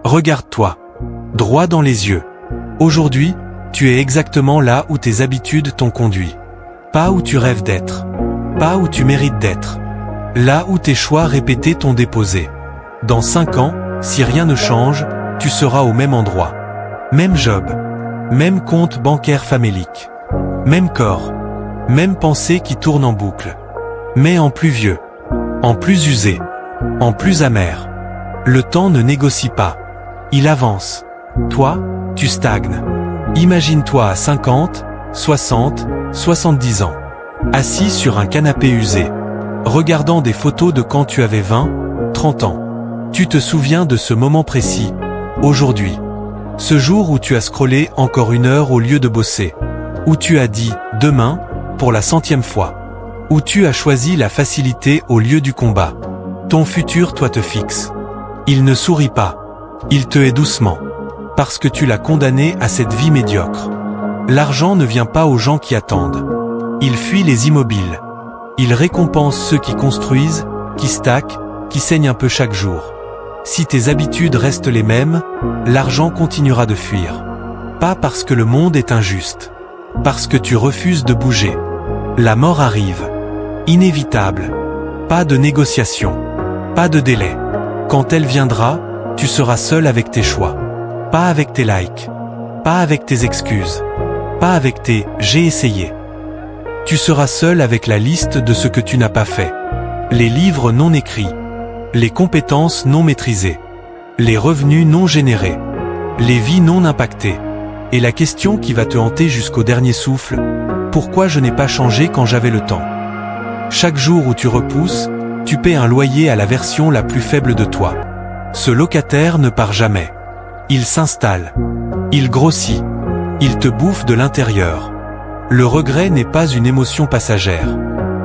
Regarde-toi. Droit dans les yeux. Aujourd'hui, tu es exactement là où tes habitudes t'ont conduit. Pas où tu rêves d'être. Pas où tu mérites d'être. Là où tes choix répétés t'ont déposé. Dans 5 ans, si rien ne change, tu seras au même endroit. Même job. Même compte bancaire famélique. Même corps. Même pensée qui tourne en boucle. Mais en plus vieux. En plus usé. En plus amer. Le temps ne négocie pas. Il avance. Toi, tu stagnes. Imagine-toi à 50, 60, 70 ans. Assis sur un canapé usé. Regardant des photos de quand tu avais 20, 30 ans. Tu te souviens de ce moment précis, aujourd'hui. Ce jour où tu as scrollé encore 1 heure au lieu de bosser. Où tu as dit « demain » pour la 100e fois. Où tu as choisi la facilité au lieu du combat. Ton futur, toi, te fixe. Il ne sourit pas. Il te hait doucement. Parce que tu l'as condamné à cette vie médiocre. L'argent ne vient pas aux gens qui attendent. Il fuit les immobiles. Il récompense ceux qui construisent, qui stackent, qui saignent un peu chaque jour. Si tes habitudes restent les mêmes, l'argent continuera de fuir. Pas parce que le monde est injuste. Parce que tu refuses de bouger. La mort arrive. Inévitable. Pas de négociation. Pas de délai. Quand elle viendra, tu seras seul avec tes choix. Pas avec tes likes. Pas avec tes excuses. Pas avec tes « j'ai essayé ». Tu seras seul avec la liste de ce que tu n'as pas fait. Les livres non écrits. Les compétences non maîtrisées. Les revenus non générés. Les vies non impactées. Et la question qui va te hanter jusqu'au dernier souffle, pourquoi je n'ai pas changé quand j'avais le temps? Chaque jour où tu repousses, tu paies un loyer à la version la plus faible de toi. Ce locataire ne part jamais. Il s'installe. Il grossit. Il te bouffe de l'intérieur. Le regret n'est pas une émotion passagère.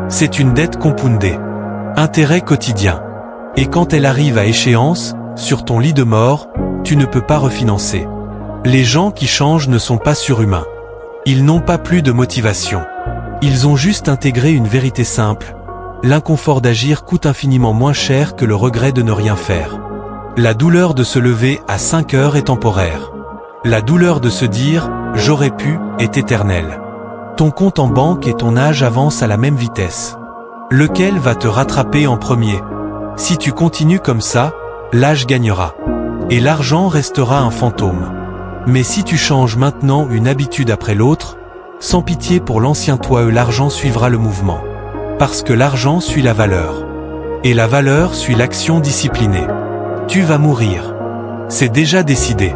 C'est une dette compoundée. Intérêt quotidien. Et quand elle arrive à échéance, sur ton lit de mort, tu ne peux pas refinancer. Les gens qui changent ne sont pas surhumains. Ils n'ont pas plus de motivation. Ils ont juste intégré une vérité simple. L'inconfort d'agir coûte infiniment moins cher que le regret de ne rien faire. La douleur de se lever à 5 heures est temporaire. La douleur de se dire « j'aurais pu » est éternelle. Ton compte en banque et ton âge avancent à la même vitesse. Lequel va te rattraper en premier? Si tu continues comme ça, l'âge gagnera. Et l'argent restera un fantôme. Mais si tu changes maintenant une habitude après l'autre, sans pitié pour l'ancien toi, l'argent suivra le mouvement. Parce que l'argent suit la valeur. Et la valeur suit l'action disciplinée. Tu vas mourir. C'est déjà décidé.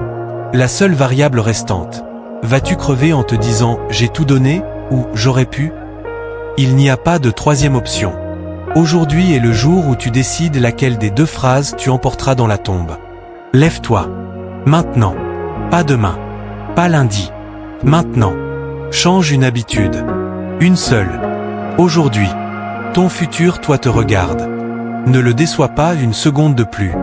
La seule variable restante. Vas-tu crever en te disant « j'ai tout donné » ou « j'aurais pu » ? Il n'y a pas de troisième option. Aujourd'hui est le jour où tu décides laquelle des 2 phrases tu emporteras dans la tombe. Lève-toi. Maintenant. Pas demain. Pas lundi. Maintenant. Change une habitude. Une seule. Aujourd'hui. Ton futur, toi, te regarde. Ne le déçois pas une seconde de plus.